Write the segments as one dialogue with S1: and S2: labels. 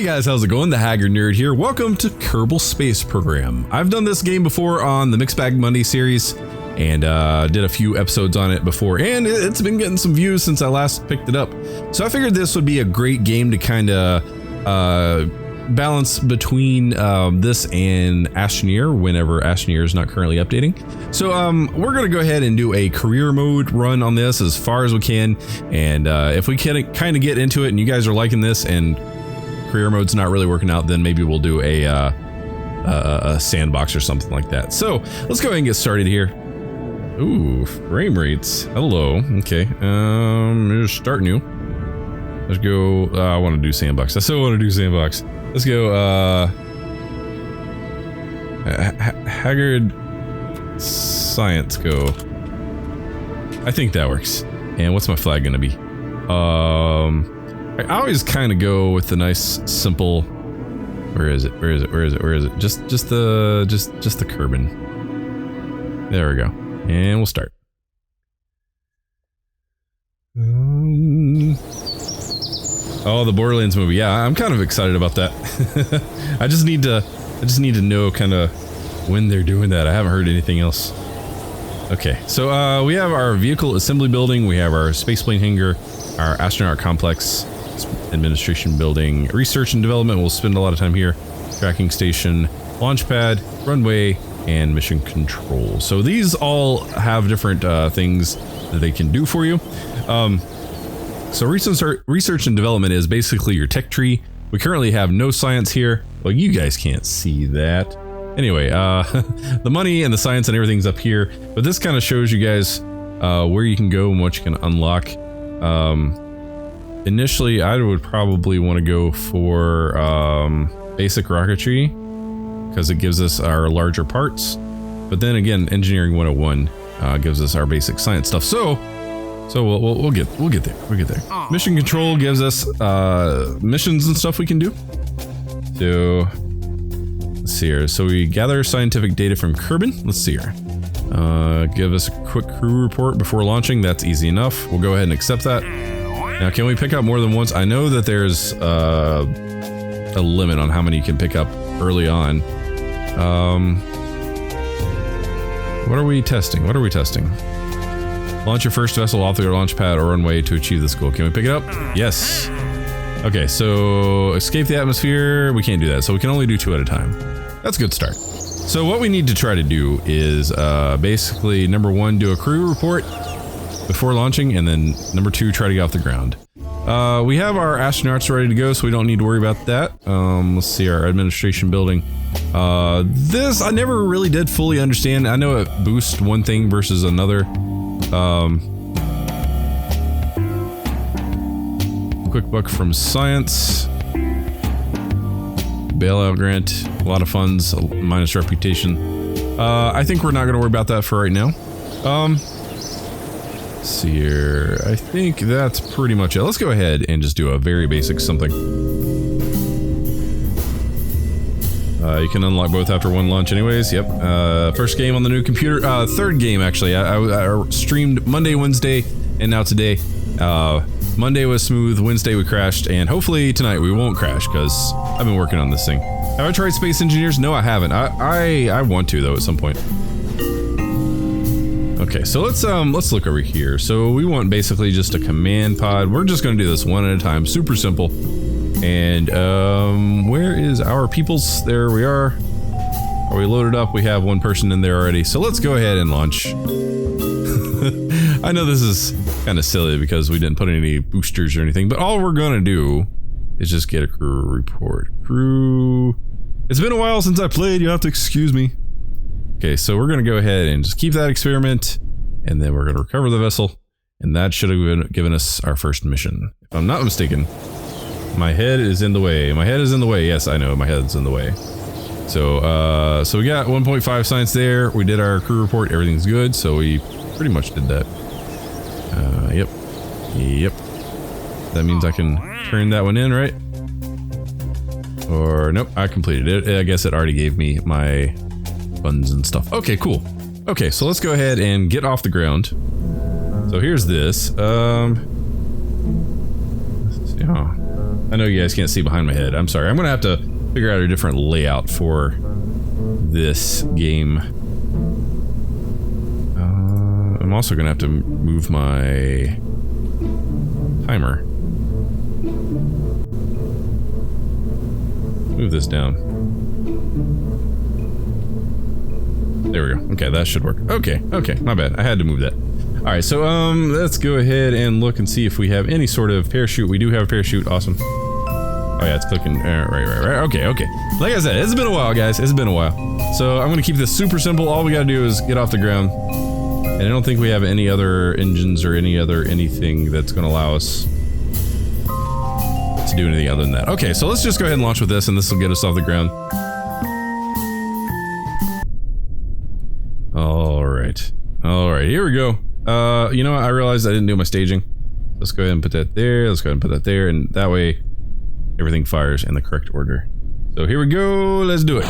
S1: Hey guys, how's it going? TheHaggardNerd here. Welcome to Kerbal Space Program. I've done this game before on the Mixed Bag Monday series and did a few episodes on it before, and it's been getting some views since I last picked it up. So I figured this would be a great game to kind of balance between this and Astroneer whenever Astroneer is not currently updating. So we're going to go ahead and do a career mode run on this as far as we can, and if we can kind of get into it and you guys are liking this and career mode's not really working out, then maybe we'll do a sandbox or something like that. So let's go ahead and get started here. Ooh, frame rates. Hello. Okay. Just start new. Let's go. I want to do sandbox. I still want to do sandbox. Let's go. Haggard Science Go. I think that works. And what's my flag gonna be? I always kind of go with the nice, simple. Where is it? Where is it? Where is it? Where is it? Just the Kerbin. There we go. And we'll start. Oh, the Borderlands movie. Yeah, I'm kind of excited about that. I just need to know kind of when they're doing that. I haven't heard anything else. Okay, so we have our vehicle assembly building. We have our spaceplane hangar, our astronaut complex, administration building, research and development. We'll spend a lot of time here. Tracking station, launch pad, runway, and mission control. So these all have different things that they can do for you. So research and development is basically your tech tree. We currently have no science here. Well, you guys can't see that. Anyway, the money and the science and everything's up here, but this kind of shows you guys where you can go and what you can unlock. Initially, I would probably want to go for basic rocketry because it gives us our larger parts. But then again, engineering 101 gives us our basic science stuff. So we'll get there. We'll get there. Mission control gives us missions and stuff we can do. So let's see here. So we gather scientific data from Kerbin. Let's see here. Give us a quick crew report before launching. That's easy enough. We'll go ahead and accept that. Now, can we pick up more than once? I know that there's a limit on how many you can pick up early on. What are we testing? What are we testing? Launch your first vessel off the launch pad or runway to achieve this goal. Can we pick it up? Yes. Okay, so escape the atmosphere. We can't do that, so we can only do 2 at a time. That's a good start. So what we need to try to do is basically, number 1, do a crew report before launching, and then number 2, try to get off the ground. We have our astronauts ready to go, so we don't need to worry about that. Let's see, our administration building. This I never really did fully understand. I know it boosts one thing versus another. Quick buck from science. Bailout grant, a lot of funds, minus reputation. I think we're not going to worry about that for right now. Let's see here. I think that's pretty much it. Let's go ahead and just do a very basic something. You can unlock both after 1 launch anyways. Yep. First game on the new computer. Third game, actually. I streamed Monday, Wednesday, and now today. Monday was smooth, Wednesday we crashed, and hopefully tonight we won't crash, because I've been working on this thing. Have I tried Space Engineers? No, I haven't. I want to, though, at some point. Okay, so let's look over here. So we want basically just a command pod. We're just going to do this one at a time. Super simple. And where is our peoples? There we are. Are we loaded up? We have 1 person in there already. So let's go ahead and launch. I know this is kind of silly because we didn't put any boosters or anything, but all we're gonna do is just get a crew report. Crew. It's been a while since I played. You have to excuse me. Okay, so we're gonna go ahead and just keep that experiment, and then we're gonna recover the vessel, and that should have given us our first mission, if I'm not mistaken. My head is in the way. My head is in the way. Yes, I know my head's in the way. So, so we got 1.5 science there. We did our crew report. Everything's good. So we pretty much did that. Yep. Yep. That means I can turn that one in, right? Or nope, I completed it. I guess it already gave me my funds and stuff. Okay, cool. Okay, so let's go ahead and get off the ground. So here's this. Let's see, I know you guys can't see behind my head. I'm sorry. I'm gonna have to figure out a different layout for this game. I'm also gonna have to move my timer. Move this down. There we go. Okay, that should work. Okay, my bad. I had to move that. Alright, so let's go ahead and look and see if we have any sort of parachute. We do have a parachute. Awesome. Oh yeah, it's clicking. Right. Okay. Like I said, it's been a while, guys. It's been a while. So I'm gonna keep this super simple. All we gotta do is get off the ground. And I don't think we have any other engines or anything that's gonna allow us to do anything other than that. Okay, so let's just go ahead and launch with this, and this will get us off the ground. Alright, here we go. You know what? I realized I didn't do my staging. Let's go ahead and put that there. Let's go ahead and put that there, and that way everything fires in the correct order. So here we go. Let's do it.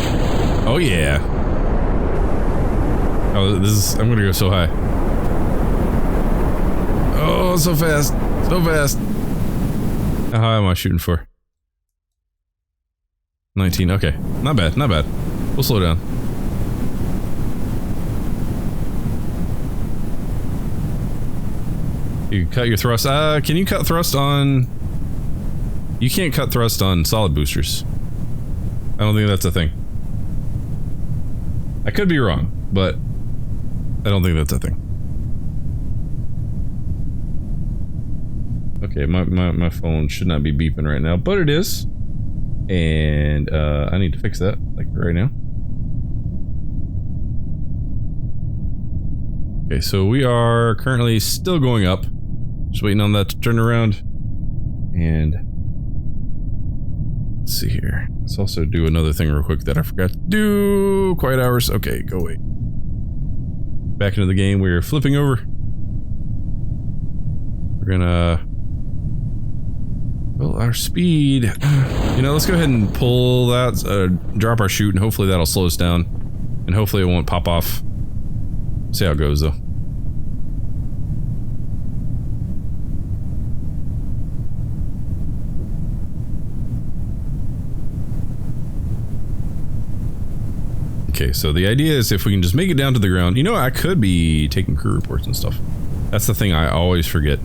S1: Oh yeah. Oh, I'm gonna go so high. Oh, so fast. So fast. How high am I shooting for? 19. Okay. Not bad. We'll slow down. You cut your thrust. Can you cut thrust on... You can't cut thrust on solid boosters. I don't think that's a thing. I could be wrong, but I don't think that's a thing. Okay, my phone should not be beeping right now, but it is. And I need to fix that, like right now. Okay, so we are currently still going up. Just waiting on that to turn around. And let's see here. Let's also do another thing real quick that I forgot to do. Quiet hours. Okay, go away. Back into the game. We're flipping over. We're gonna... Well, our speed... You know, let's go ahead and pull that, drop our chute, and hopefully that'll slow us down. And hopefully it won't pop off. See how it goes, though. Okay, so the idea is if we can just make it down to the ground. You know, I could be taking crew reports and stuff. That's the thing I always forget.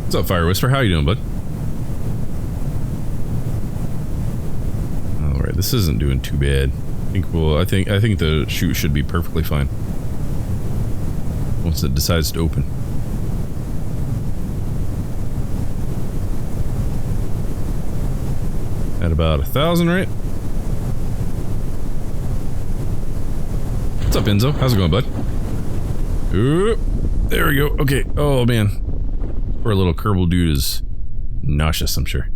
S1: What's up, Fire Whisper? How you doing, bud? All right, this isn't doing too bad. I think the chute should be perfectly fine once it decides to open. At about 1,000, right? What's up, Enzo? How's it going, bud? Ooh, there we go. Okay. Oh man, poor little Kerbal dude is nauseous, I'm sure.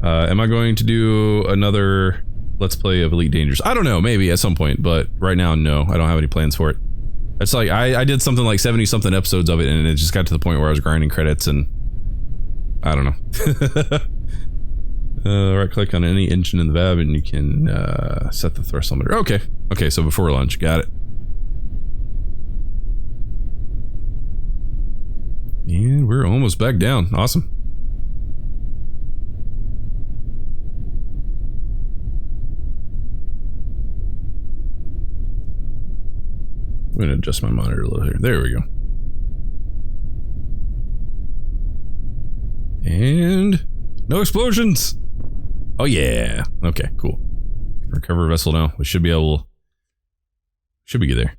S1: Am I going to do another Let's Play of Elite Dangerous? I don't know, maybe at some point, but right now, no. I don't have any plans for it. It's like, I did something like 70-something episodes of it, and it just got to the point where I was grinding credits, and... I don't know. Right-click on any engine in the VAB, and you can set the thrust limiter. Okay. Okay, so before launch, got it. And we're almost back down. Awesome. I'm going to adjust my monitor a little here. There we go. And no explosions. Oh yeah. Okay, cool. Recover vessel now. We should be able... Should be good there.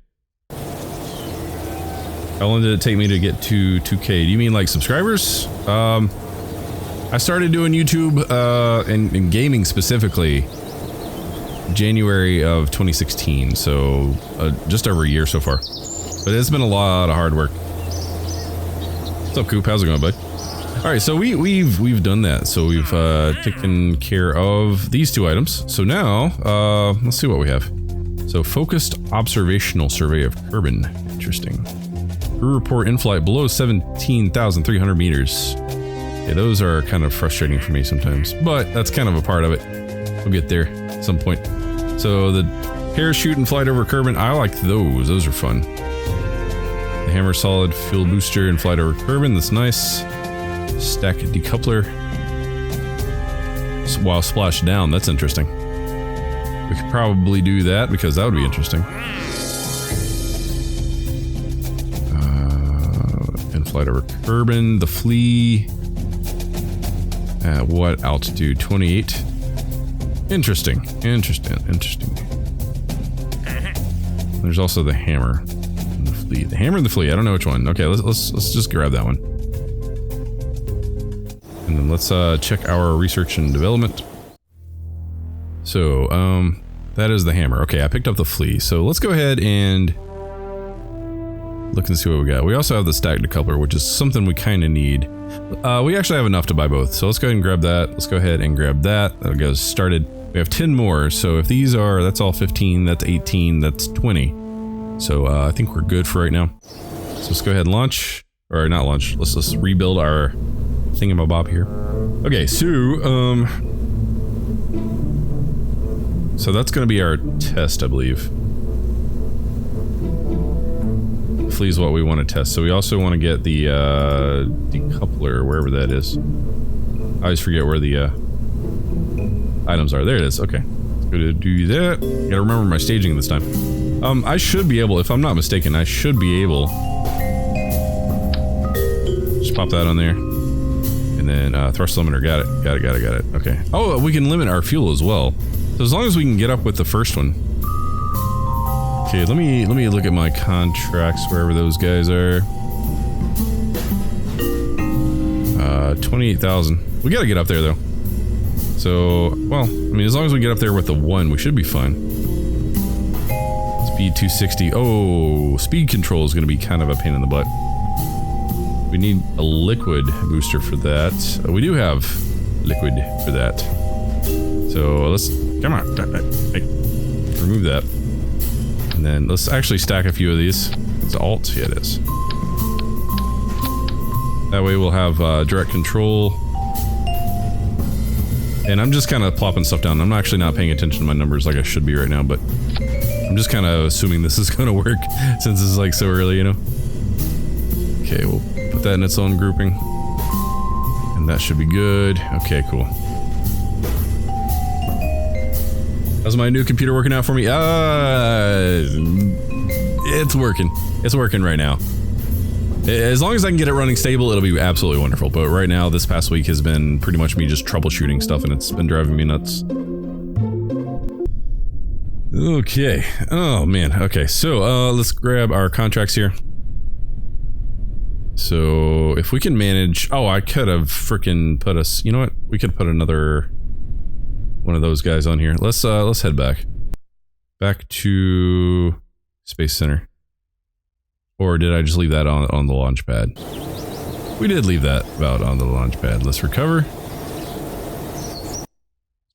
S1: How long did it take me to get to 2K? Do you mean like subscribers? I started doing YouTube and gaming specifically January of 2016, so just over a year so far. But it's been a lot of hard work. What's up, Coop? How's it going, bud? All right, so we've done that. So we've taken care of these two items. So now let's see what we have. So focused observational survey of Kerbin. Interesting. Crew report in flight below 17,300 meters. Yeah, those are kind of frustrating for me sometimes, but that's kind of a part of it. We'll get there. some point. So the parachute and flight over Kerbin, I like those. Those are fun. The hammer solid fuel booster and flight over Kerbin, that's nice. Stack decoupler while splashed down, that's interesting. We could probably do that because that would be interesting. And flight over Kerbin, the flea. At what altitude? 28. Interesting. There's also the hammer and the flea. The hammer and the flea. I don't know which one. Okay, let's just grab that one. And then let's check our research and development. So, that is the hammer. Okay, I picked up the flea. So let's go ahead and look and see what we got. We also have the stack decoupler, which is something we kind of need. We actually have enough to buy both. So let's go ahead and grab that. Let's go ahead and grab that. That'll get us started. We have 10 more. So if these are, that's all 15, that's 18, that's 20. So I think we're good for right now. So let's go ahead and launch. Or not launch. Let's rebuild our thingamabob here. Okay, so that's going to be our test, I believe. Flea is what we want to test. So we also want to get the decoupler, wherever that is. I always forget where the items are. There it is. Okay. Let's go to do that. Gotta remember my staging this time. I should be able, if I'm not mistaken, I should be able. Just pop that on there. And then thrust limiter. Got it. Okay. Oh, we can limit our fuel as well. So as long as we can get up with the first one. Okay, let me look at my contracts wherever those guys are. 28,000. We gotta get up there though. So, well, I mean, as long as we get up there with the one, we should be fine. Speed 260. Oh, speed control is gonna be kind of a pain in the butt. We need a liquid booster for that. We do have liquid for that. So let's, come on, hey, remove that. And then let's actually stack a few of these. It's Alt, yeah it is. That way we'll have direct control. And I'm just kind of plopping stuff down. I'm actually not paying attention to my numbers like I should be right now, but I'm just kind of assuming this is going to work since it's like so early, you know? Okay, we'll put that in its own grouping. And that should be good. Okay, cool. How's my new computer working out for me? It's working. It's working right now. As long as I can get it running stable, it'll be absolutely wonderful. But right now, this past week has been pretty much me just troubleshooting stuff, and it's been driving me nuts. Okay. Oh, man. Okay, so let's grab our contracts here. So if we can manage... Oh, I could have freaking put us... You know what? We could put another... one of those guys on here. Let's head back. Back to Space Center. Or did I just leave that on the launch pad? We did leave that about on the launch pad. Let's recover. Let's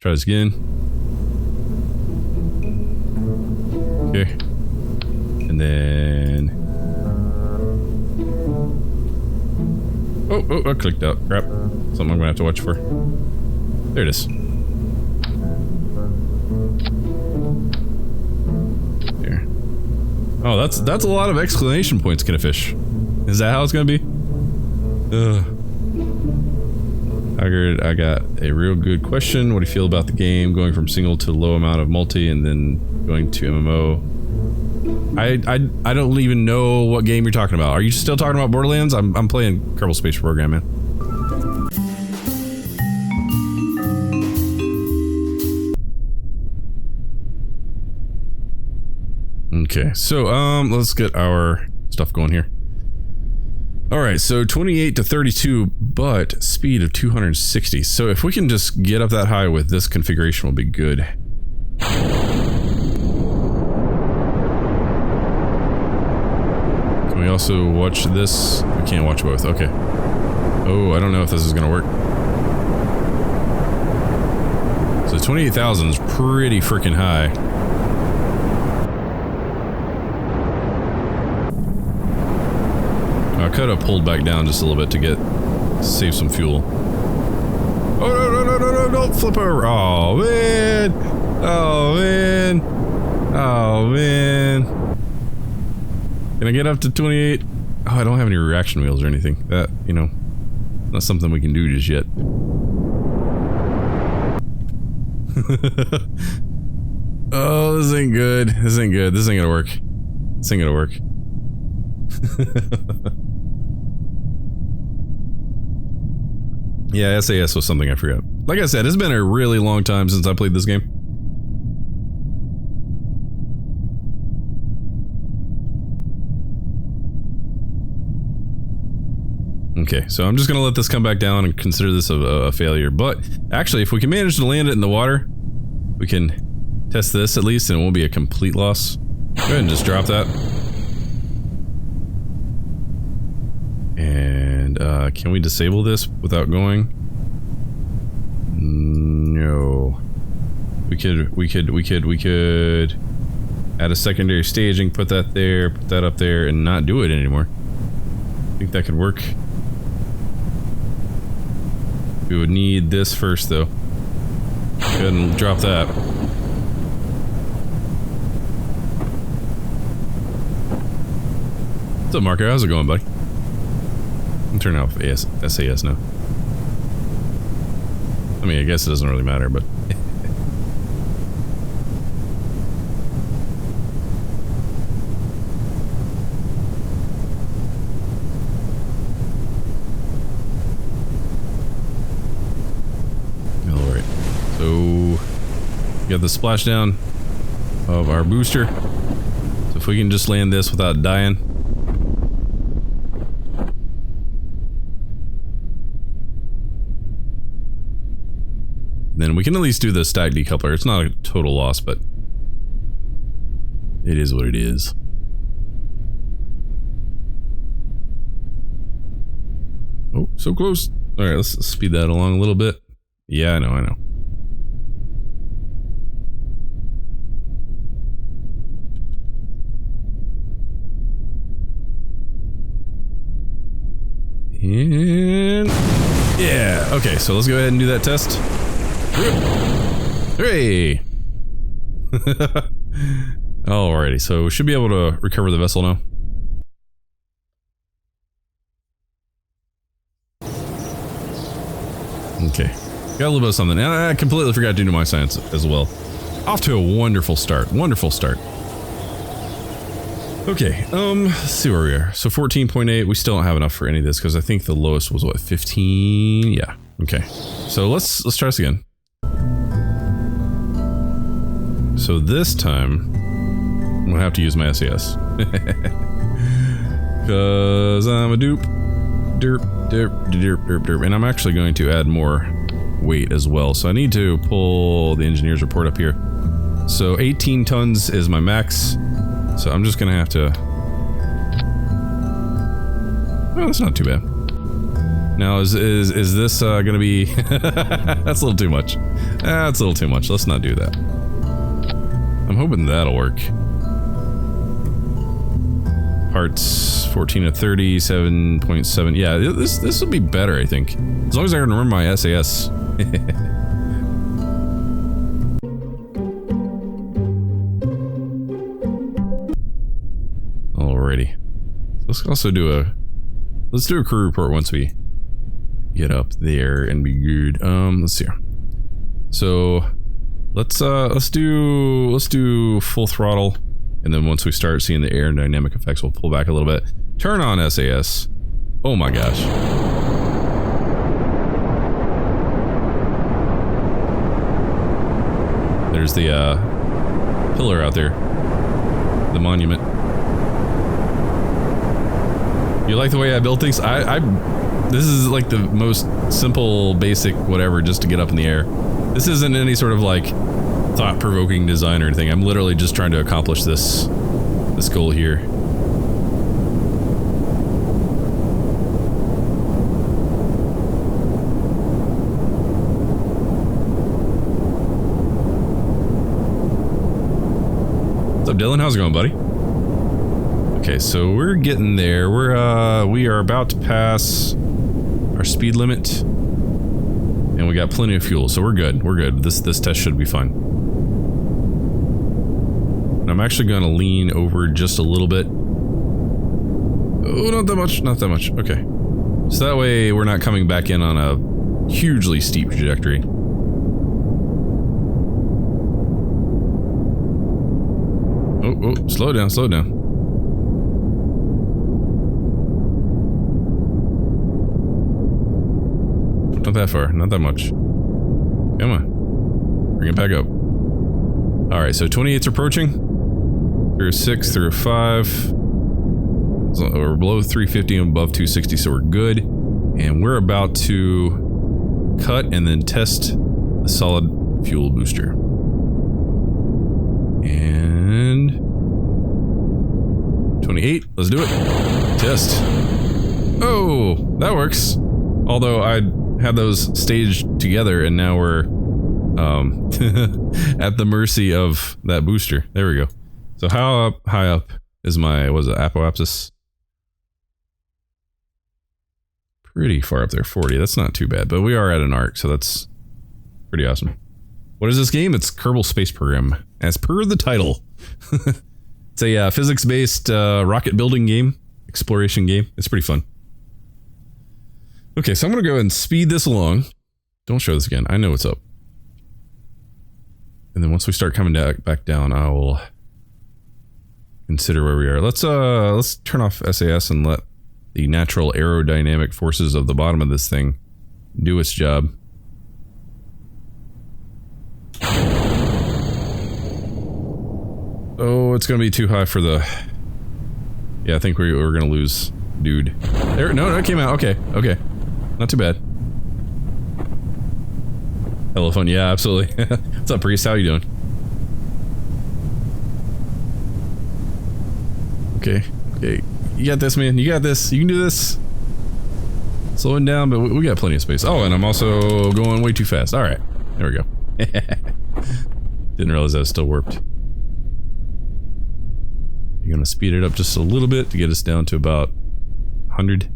S1: try this again. Okay. And then... Oh, I clicked out. Crap. Something I'm gonna have to watch for. There it is. Oh, that's a lot of exclamation points, Kinafish. Is that how it's gonna be? Ugh. Haggard, I got a real good question. What do you feel about the game going from single to low amount of multi and then going to MMO? I don't even know what game you're talking about. Are you still talking about Borderlands? I'm playing Kerbal Space Program, man. Okay, so let's get our stuff going here. Alright, so 28 to 32, but speed of 260. So if we can just get up that high with this configuration, will be good. Can we also watch this? We can't watch both, okay. Oh, I don't know if this is gonna work. So 28,000 is pretty freaking high. I could have pulled back down just a little bit to save some fuel. Oh, no, don't flip over. Oh, man. Oh, man. Oh, man. Can I get up to 28? Oh, I don't have any reaction wheels or anything. That, you know, not something we can do just yet. Oh, this ain't good. This ain't good. This ain't gonna work. This ain't gonna work. Yeah, SAS was something I forgot. Like I said, it's been a really long time since I played this game. Okay, so I'm just gonna let this come back down and consider this a failure. But actually, if we can manage to land it in the water, we can test this at least, and it won't be a complete loss. Go ahead and just drop that. And can we disable this without going? No. We could add a secondary staging, put that there, put that up there, and not do it anymore. I think that could work. We would need this first, though. Go ahead and drop that. What's up, Marco? How's it going, buddy? I'm turning off SAS now. I mean, I guess it doesn't really matter, but... Alright. So... we got the splashdown of our booster. So if we can just land this without dying... then we can at least do the stack decoupler. It's not a total loss, but it is what it is. Oh, so close. Alright, let's speed that along a little bit. Yeah, I know. And... yeah, okay, so let's go ahead and do that test. Hooray! Alrighty, so we should be able to recover the vessel now. Okay, got a little bit of something. And I completely forgot to do my science as well. Off to a wonderful start. Wonderful start. Okay, let's see where we are. So 14.8, we still don't have enough for any of this because I think the lowest was what, 15? Yeah. Okay. So let's try this again. So this time, I'm gonna have to use my SAS. Cause I'm a dupe. Derp. And I'm actually going to add more weight as well. So I need to pull the engineer's report up here. So 18 tons is my max. So I'm just gonna have to... oh, that's not too bad. Now, is this gonna be... that's a little too much. That's a little too much. Let's not do that. I'm hoping that'll work. Parts 14 to 30, 7.7. Yeah, this will be better, I think. As long as I can remember my SAS. Alrighty. Let's also do a... let's do a crew report once we get up there and be good. Let's see here. So... let's do full throttle, and then once we start seeing the aerodynamic effects, we'll pull back a little bit. Turn on SAS. Oh my gosh. There's the pillar out there. The monument. You like the way I build things? This is like the most simple, basic, whatever, just to get up in the air. This isn't any sort of like thought-provoking design or anything. I'm literally just trying to accomplish this goal here. What's up, Dylan? How's it going, buddy? Okay, so we're getting there. We are about to pass our speed limit. And we got plenty of fuel, so we're good. We're good. This test should be fine. And I'm actually going to lean over just a little bit. Oh, not that much, not that much. Okay. So that way we're not coming back in on a hugely steep trajectory. Oh, slow down, slow down. Not that far, not that much. Come on. Bring it back up. Alright, so 28's approaching. Through a 6, through a 5. So we're below 350 and above 260, so we're good. And we're about to cut and then test the solid fuel booster. And 28, let's do it. Test. Oh, that works. Although I had those staged together and now we're at the mercy of that booster. There we go. So how high up is my, was it apoapsis? Pretty far up there, 40. That's not too bad, but we are at an arc, so that's pretty awesome. What is this game? It's Kerbal Space Program, as per the title. It's a physics-based rocket building game, exploration game. It's pretty fun. Okay, so I'm going to go ahead and speed this along. Don't show this again. I know what's up. And then once we start coming back down, I will consider where we are. Let's turn off SAS and let the natural aerodynamic forces of the bottom of this thing do its job. Oh, it's going to be too high for the... Yeah, I think we're going to lose dude. There, no, it came out. Okay, okay. Not too bad. Hello, phone. Yeah, absolutely. What's up, Priest? How you doing? Okay, okay. You got this, man. You got this. You can do this. Slowing down, but we got plenty of space. Oh, and I'm also going way too fast. All right. There we go. Didn't realize I was still warped. You're going to speed it up just a little bit to get us down to about 100.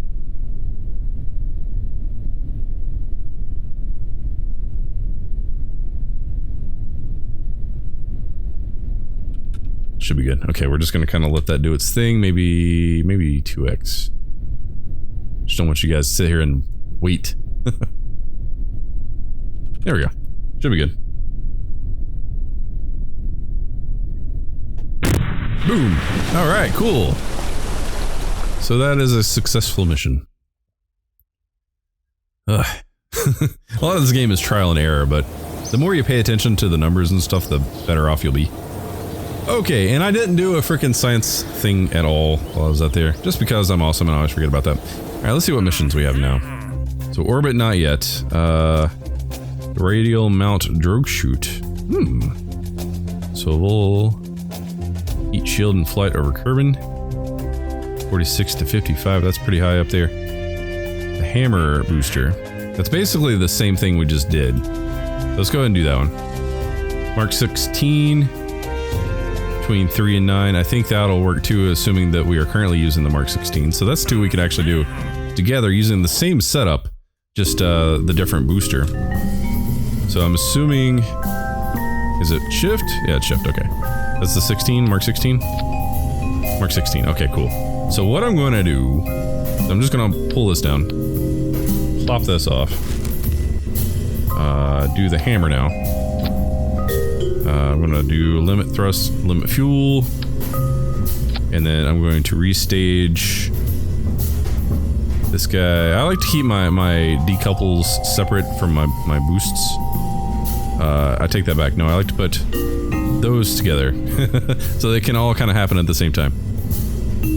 S1: Should be good. Okay, we're just going to kind of let that do its thing. Maybe 2x. Just don't want you guys to sit here and wait. There we go. Should be good. Boom. All right, cool. So that is a successful mission. Ugh. A lot of this game is trial and error, but the more you pay attention to the numbers and stuff, the better off you'll be. Okay, and I didn't do a freaking science thing at all while I was out there, just because I'm awesome and I always forget about that. Alright, let's see what missions we have now. So orbit, not yet. Radial mount drogue shoot. So we'll heat shield and flight over Kerbin. 46 to 55, that's pretty high up there. The hammer booster. That's basically the same thing we just did. Let's go ahead and do that one. Mark 16. Between 3 and 9. I think that'll work too, assuming that we are currently using the Mark 16. So that's two we could actually do together using the same setup, just the different booster. So I'm assuming... Is it shift? Yeah, it's shift, okay. That's the 16, Mark 16? Mark 16, okay, cool. So what I'm going to do, I'm just going to pull this down, plop this off, do the hammer now. I'm going to do limit thrust, limit fuel, and then I'm going to restage this guy. I like to keep my decouples separate from my boosts. I take that back. No, I like to put those together so they can all kind of happen at the same time.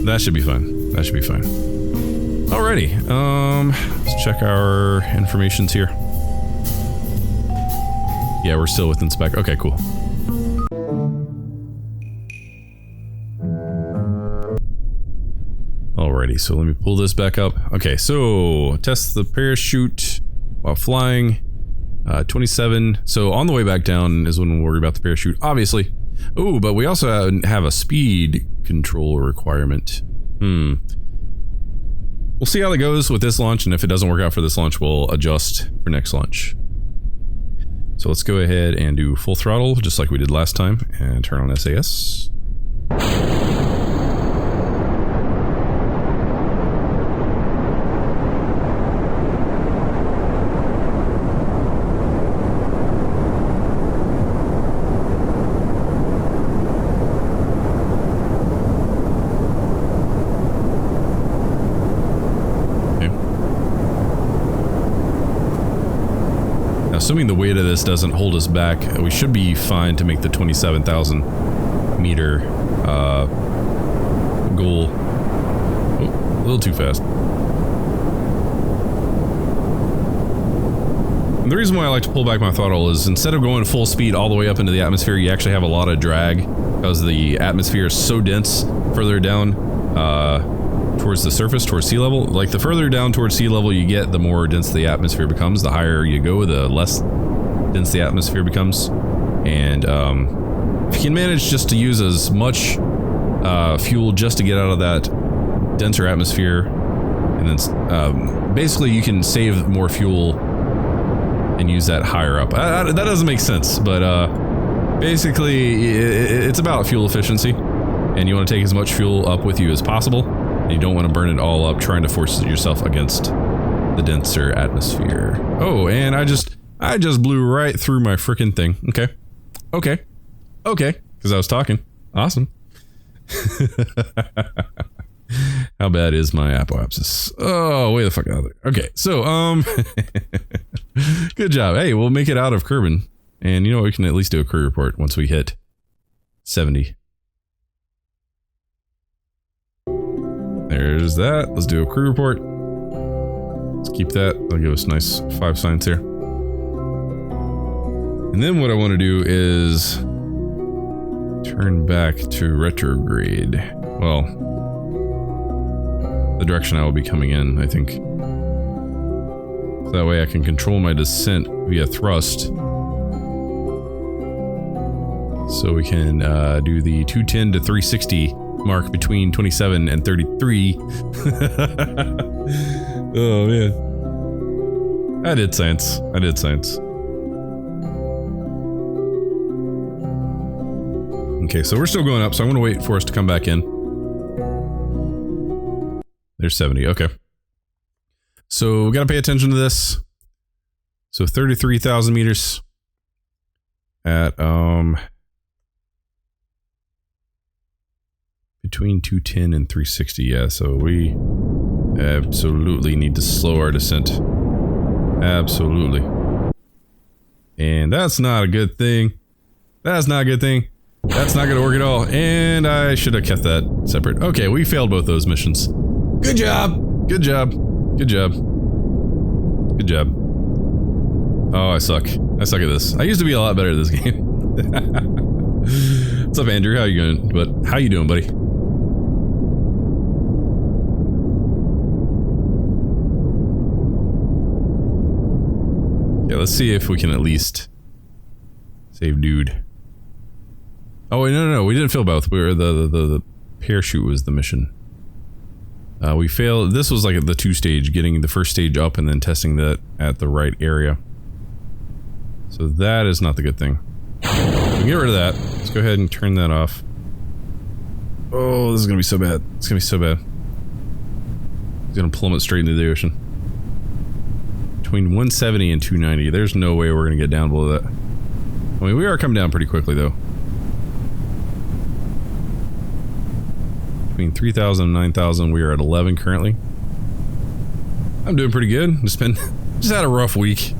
S1: That should be fun. That should be fine. Alrighty, let's check our informations here. Yeah, we're still within spec. Okay, cool. Alrighty, so let me pull this back up. Okay, so test the parachute while flying. 27. So on the way back down is when we'll worry about the parachute, obviously. Oh, but we also have a speed control requirement. We'll see how that goes with this launch, and if it doesn't work out for this launch, we'll adjust for next launch. So let's go ahead and do full throttle, just like we did last time, and turn on SAS. Assuming the weight of this doesn't hold us back, we should be fine to make the 27,000 meter goal. Oh, a little too fast. And the reason why I like to pull back my throttle is instead of going full speed all the way up into the atmosphere, you actually have a lot of drag because the atmosphere is so dense further down towards the surface, towards sea level. Like the further down towards sea level you get, the more dense the atmosphere becomes. The higher you go, the less dense the atmosphere becomes. And if you can manage just to use as much fuel just to get out of that denser atmosphere, and then basically you can save more fuel and use that higher up. That doesn't make sense, but basically it's about fuel efficiency, and you want to take as much fuel up with you as possible. You don't want to burn it all up trying to force yourself against the denser atmosphere. Oh, and I just blew right through my freaking thing. Okay, because I was talking. Awesome. How bad is my apoapsis? Oh, way the fuck out of there. Okay, so good job. Hey, we'll make it out of Kerbin, and you know what? We can at least do a crew report once we hit 70. There's that. Let's do a crew report. Let's keep that. That'll give us nice 5 signs here. And then what I want to do is turn back to retrograde. Well, the direction I will be coming in, I think. So that way I can control my descent via thrust. So we can do the 210 to 360 mark between 27 and 33. Oh man. I did science. Okay, so we're still going up, so I'm going to wait for us to come back in. There's 70, okay. So we got to pay attention to this. So 33,000 meters at between 210 and 360, yeah, so we absolutely need to slow our descent. Absolutely. And that's not a good thing. That's not going to work at all. And I should have kept that separate. Okay, we failed both those missions. Good job. Oh, I suck at this. I used to be a lot better at this game. What's up, Andrew? How you doing, buddy? Yeah, let's see if we can at least save dude. Oh wait, no, we didn't fail both. We were the parachute was the mission. We failed. This was like the 2-stage, getting the first stage up and then testing that at the right area. So that is not the good thing. We can get rid of that. Let's go ahead and turn that off. Oh, this is gonna be so bad. It's gonna be so bad. It's gonna plummet straight into the ocean. Between 170 and 290. There's no way we're gonna get down below that. I mean, we are coming down pretty quickly though. Between 3,000 and 9,000, we are at 11 currently. I'm doing pretty good. Just had a rough week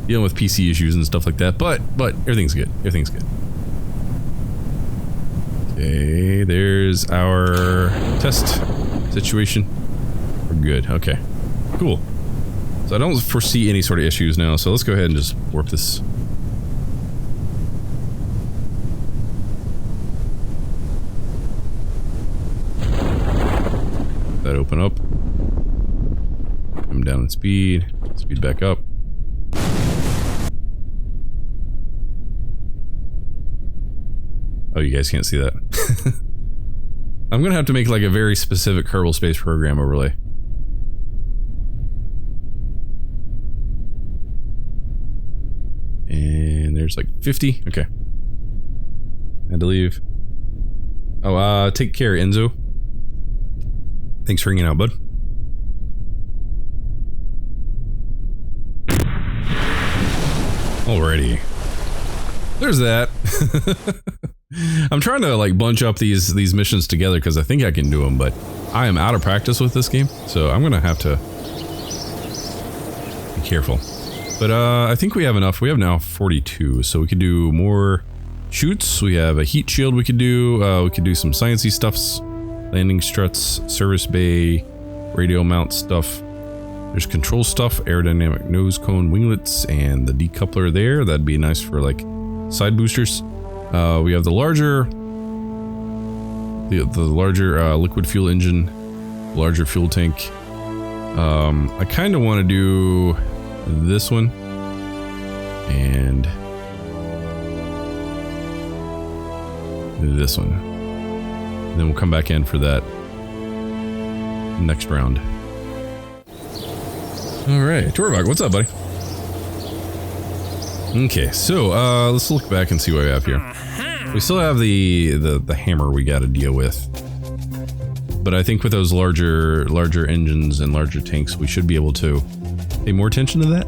S1: dealing with PC issues and stuff like that, but everything's good. Okay, there's our test situation. We're good. Okay, cool. So I don't foresee any sort of issues now, so let's go ahead and just warp this. That open up. Come down in speed. Speed back up. Oh, you guys can't see that. I'm gonna have to make like a very specific Kerbal Space Program overlay. And there's like 50. Okay. Had to leave. Oh, take care, Enzo. Thanks for hanging out, bud. Alrighty. There's that. I'm trying to like bunch up these missions together because I think I can do them, but I am out of practice with this game, so I'm gonna have to be careful. But I think we have enough. We have now 42, so we could do more shoots. We have a heat shield we could do. We could do some sciencey stuffs, landing struts, service bay, radio mount stuff. There's control stuff, aerodynamic nose cone winglets, and the decoupler there. That'd be nice for like side boosters. We have the larger liquid fuel engine, larger fuel tank. I kind of want to do this one and this one. And then we'll come back in for that next round. All right, Torvak, what's up, buddy? Okay, so let's look back and see what we have here. We still have the hammer we got to deal with, but I think with those larger engines and larger tanks, we should be able to pay more attention to that.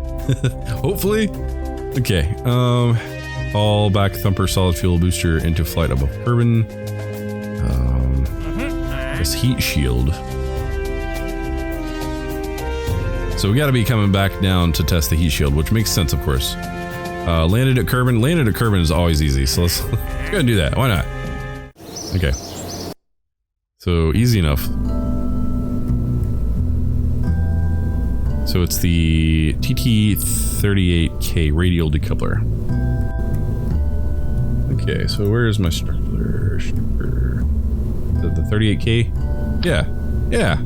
S1: Hopefully. Okay. All back thumper solid fuel booster into flight above Kerbin. This heat shield. So we got to be coming back down to test the heat shield, which makes sense, of course. Landed at Kerbin. Landed at Kerbin is always easy, so let's go ahead and do that. Why not? Okay. So easy enough. So it's the TT38K radial decoupler. Okay, so where's my structure? Is that the 38K? Yeah. Yeah.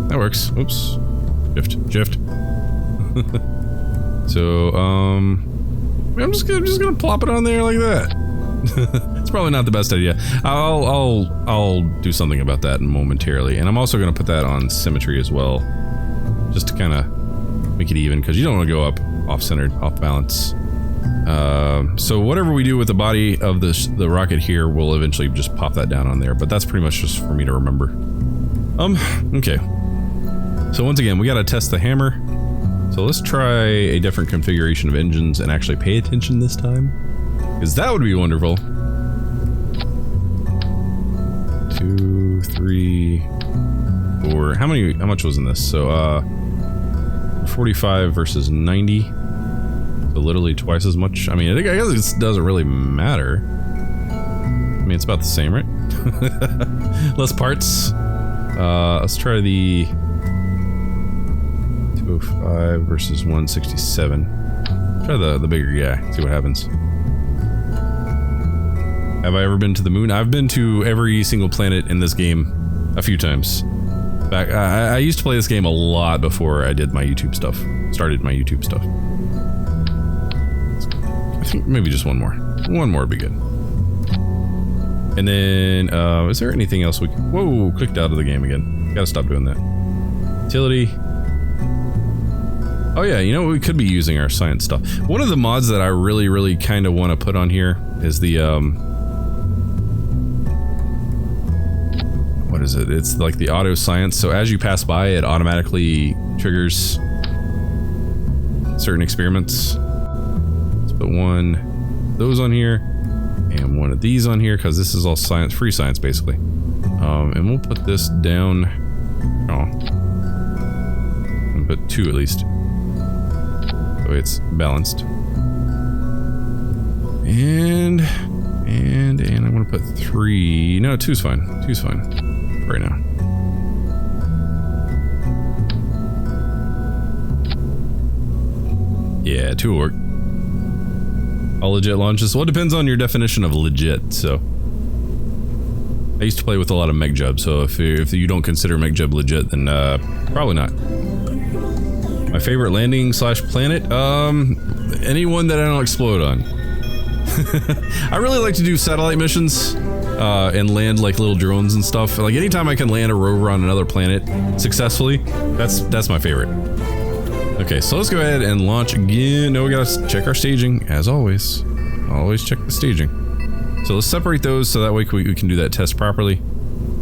S1: That works. Oops. Shift. So, I'm just gonna plop it on there like that. It's probably not the best idea. I'll do something about that momentarily, and I'm also gonna put that on symmetry as well, just to kind of make it even, because you don't want to go up off-centered, off-balance. So whatever we do with the body of the rocket here, we'll eventually just pop that down on there. But that's pretty much just for me to remember. Okay. So once again, we got to test the hammer. So let's try a different configuration of engines and actually pay attention this time, because that would be wonderful. 2, 3, 4. How much was in this? So 45 versus 90. So literally twice as much. I mean, I guess it doesn't really matter. I mean, it's about the same, right? Less parts. Let's try the 205 versus 167. Try the bigger guy, see what happens. Have I ever been to the moon? I've been to every single planet in this game a few times. I used to play this game a lot before I did my YouTube stuff. Started my YouTube stuff. I think maybe just one more. One more would be good. And then, is there anything else we can... Whoa, clicked out of the game again. Gotta stop doing that. Utility. Oh yeah, you know what? We could be using our science stuff. One of the mods that I really kind of want to put on here is the, what is it? It's like the auto science. So as you pass by, it automatically triggers certain experiments. Let's put one of those on here and one of these on here, because this is all science, free science basically. And we'll put this down. Oh, and put 2 at least, so it's balanced. And I'm gonna put 3. No, 2's fine. 2's fine right now. Yeah, 2 will work. All legit launches. Well, it depends on your definition of legit. So I used to play with a lot of MechJub, so if you don't consider MechJub legit, then probably not. My favorite landing / planet? Anyone that I don't explode on. I really like to do satellite missions and land like little drones and stuff. Like anytime I can land a rover on another planet successfully, that's my favorite. Okay, so let's go ahead and launch again. No, we gotta check our staging, as always. Always check the staging. So let's separate those so that way we can do that test properly.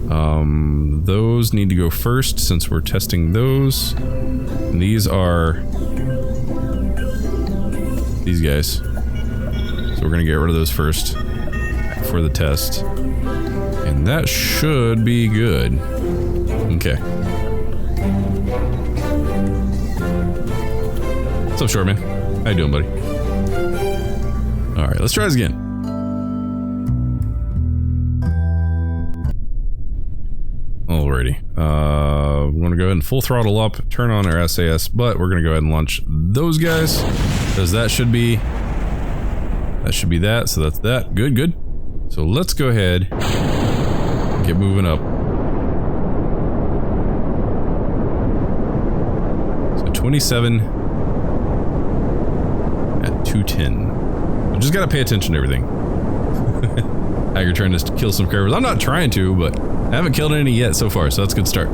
S1: Those need to go first since we're testing those. And these are these guys. So we're gonna get rid of those first for the test. And that should be good. Okay. What's up, short man? How you doing, buddy? Alright, let's try this again. Alrighty. We're gonna go ahead and full throttle up, turn on our SAS, but we're gonna go ahead and launch those guys. Because that should be that, so that's that. Good, good. So let's go ahead and get moving up. So 27 at 210. I just gotta pay attention to everything. Hagger trying to kill some Kerbals. I'm not trying to, but I haven't killed any yet so far, so that's a good start.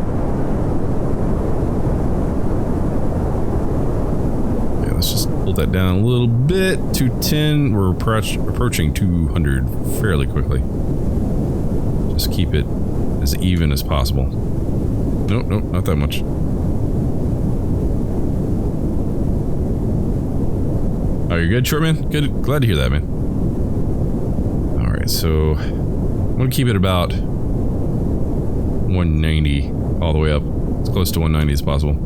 S1: Okay, let's just pull that down a little bit. 210. We're approaching 200 fairly quickly. Just keep it as even as possible. Nope, nope, not that much. Oh, you're good, short man? Good. Glad to hear that, man. Alright, so I'm gonna keep it about 190 all the way up. As close to 190 as possible.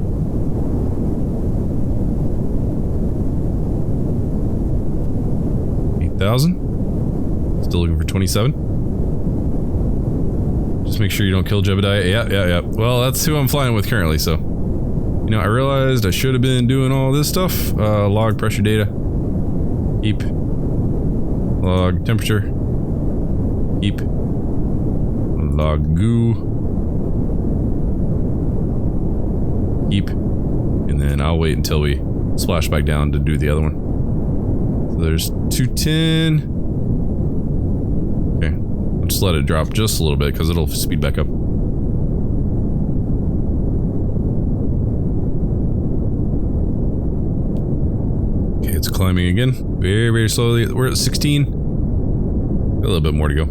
S1: Still looking for 27. Just make sure you don't kill Jebediah. Yeah. Well, that's who I'm flying with currently, so. You know, I realized I should have been doing all this stuff. Log pressure data. Keep. Log temperature. Keep. Log goo. Keep. And then I'll wait until we splash back down to do the other one. So there's 210. Okay. I'll just let it drop just a little bit because it'll speed back up. Okay, it's climbing again. Very, very slowly. We're at 16. A little bit more to go.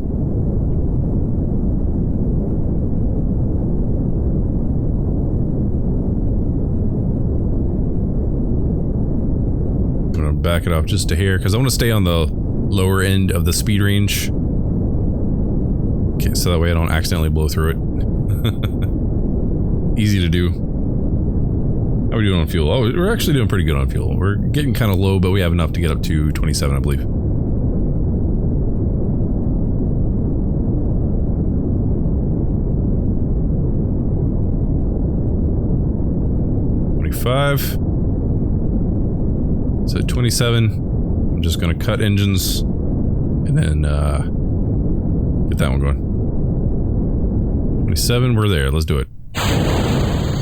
S1: I'm gonna back it off just a hair because I want to stay on the lower end of the speed range. Okay, so that way I don't accidentally blow through it. Easy to do. How are we doing on fuel? Oh, we're actually doing pretty good on fuel. We're getting kind of low, but we have enough to get up to 27, I believe. So 27. I'm just gonna cut engines and then get that one going. 27, we're there. Let's do it.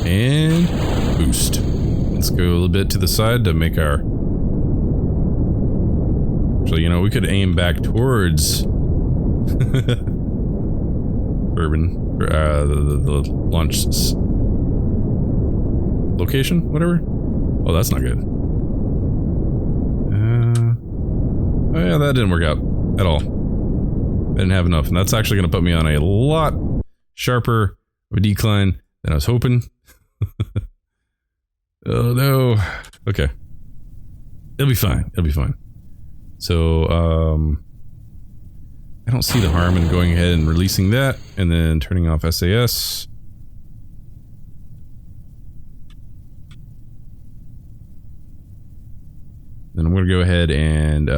S1: And boost. Let's go a little bit to the side to make our. Actually, you know, we could aim back towards urban the launch location, whatever. Oh, that's not good. Oh yeah, that didn't work out at all. I didn't have enough, and that's actually going to put me on a lot sharper of a decline than I was hoping. Oh no. Okay. It'll be fine. It'll be fine. So, I don't see the harm in going ahead and releasing that, and then turning off SAS. Then I'm going to go ahead and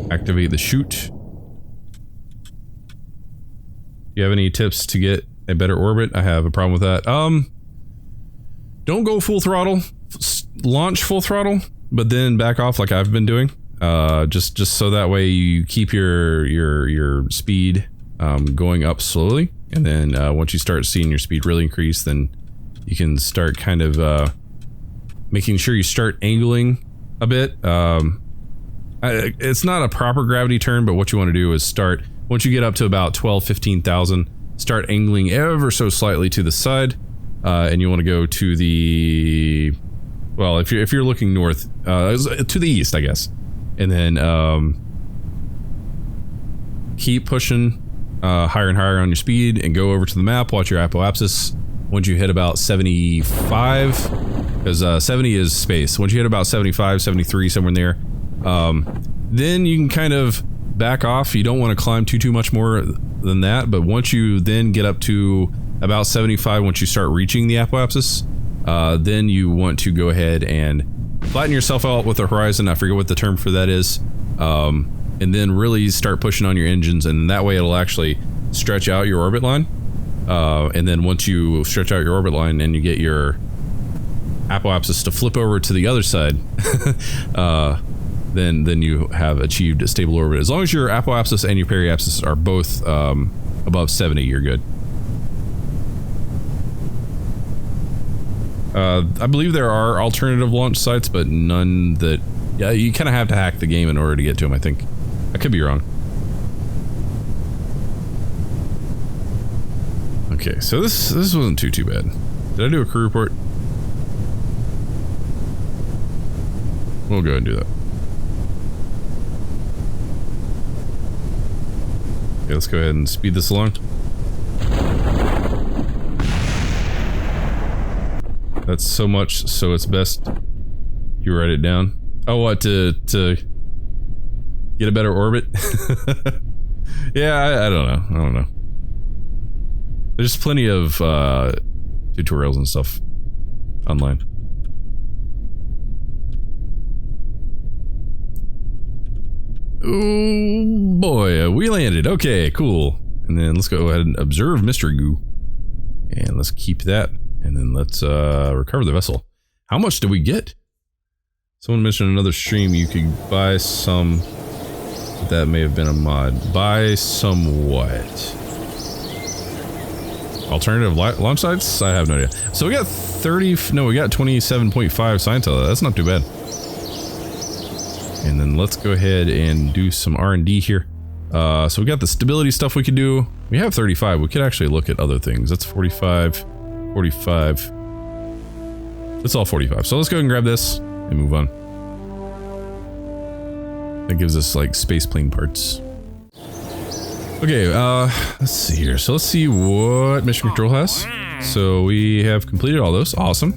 S1: activate the chute. Do you have any tips to get a better orbit? I have a problem with that. Don't go full throttle. Launch full throttle, but then back off like I've been doing. Just so that way you keep your speed going up slowly, and then once you start seeing your speed really increase, then you can start kind of making sure you start angling a bit. It's not a proper gravity turn, but what you want to do is start, once you get up to about 12,000-15,000, start angling ever so slightly to the side, and you want to go to the, well, if you're looking north, to the east, I guess, and then keep pushing higher and higher on your speed and go over to the map, watch your apoapsis. Once you hit about 75, because 70 is space. Once you hit about 75, 73, somewhere in there, then you can kind of back off. You don't want to climb too much more than that, but once you then get up to about 75, once you start reaching the apoapsis, then you want to go ahead and flatten yourself out with the horizon. I forget what the term for that is. And then really start pushing on your engines, and that way it'll actually stretch out your orbit line. And then once you stretch out your orbit line and you get your apoapsis to flip over to the other side, then you have achieved a stable orbit. As long as your apoapsis and your periapsis are both above 70, you're good. I believe there are alternative launch sites, but none that... Yeah, you kind of have to hack the game in order to get to them, I think. I could be wrong. Okay, so this wasn't too bad. Did I do a crew report? We'll go ahead and do that. Okay, let's go ahead and speed this along. That's so much, so it's best you write it down. Oh, what, to get a better orbit? Yeah, I don't know. There's plenty of tutorials and stuff online. Oh boy, we landed. Okay, cool. And then let's go ahead and observe mystery goo. And let's keep that. And then let's recover the vessel. How much do we get? Someone mentioned another stream you could buy some... That may have been a mod. Buy some what? Alternative launch sites? I have no idea. So we got 30... No, we got 27.5 Scientella. That's not too bad. And then let's go ahead and do some R&D here. So we got the stability stuff we could do. We have 35. We could actually look at other things. That's 45. 45. That's all 45. So let's go ahead and grab this and move on. That gives us like space plane parts. Okay, let's see here. So let's see what mission control has. So we have completed all those. Awesome.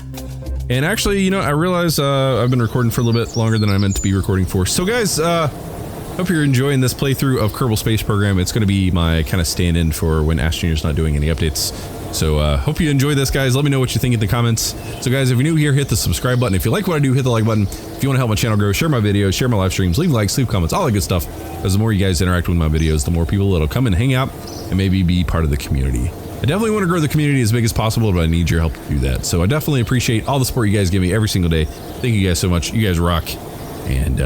S1: And actually, you know, I realize I've been recording for a little bit longer than I meant to be recording for. So guys, hope you're enjoying this playthrough of Kerbal Space Program. It's going to be my kind of stand-in for when Ash Jr.'s not doing any updates. So hope you enjoy this, guys. Let me know what you think in the comments. So guys, if you're new here, hit the subscribe button. If you like what I do, hit the like button. If you want to help my channel grow, share my videos, share my live streams, leave likes, leave comments, all that good stuff. Because the more you guys interact with my videos, the more people that'll come and hang out and maybe be part of the community. I definitely want to grow the community as big as possible, but I need your help to do that. So I definitely appreciate all the support you guys give me every single day. Thank you guys so much. You guys rock. And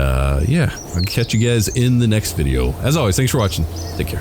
S1: yeah, I'll catch you guys in the next video. As always, thanks for watching. Take care.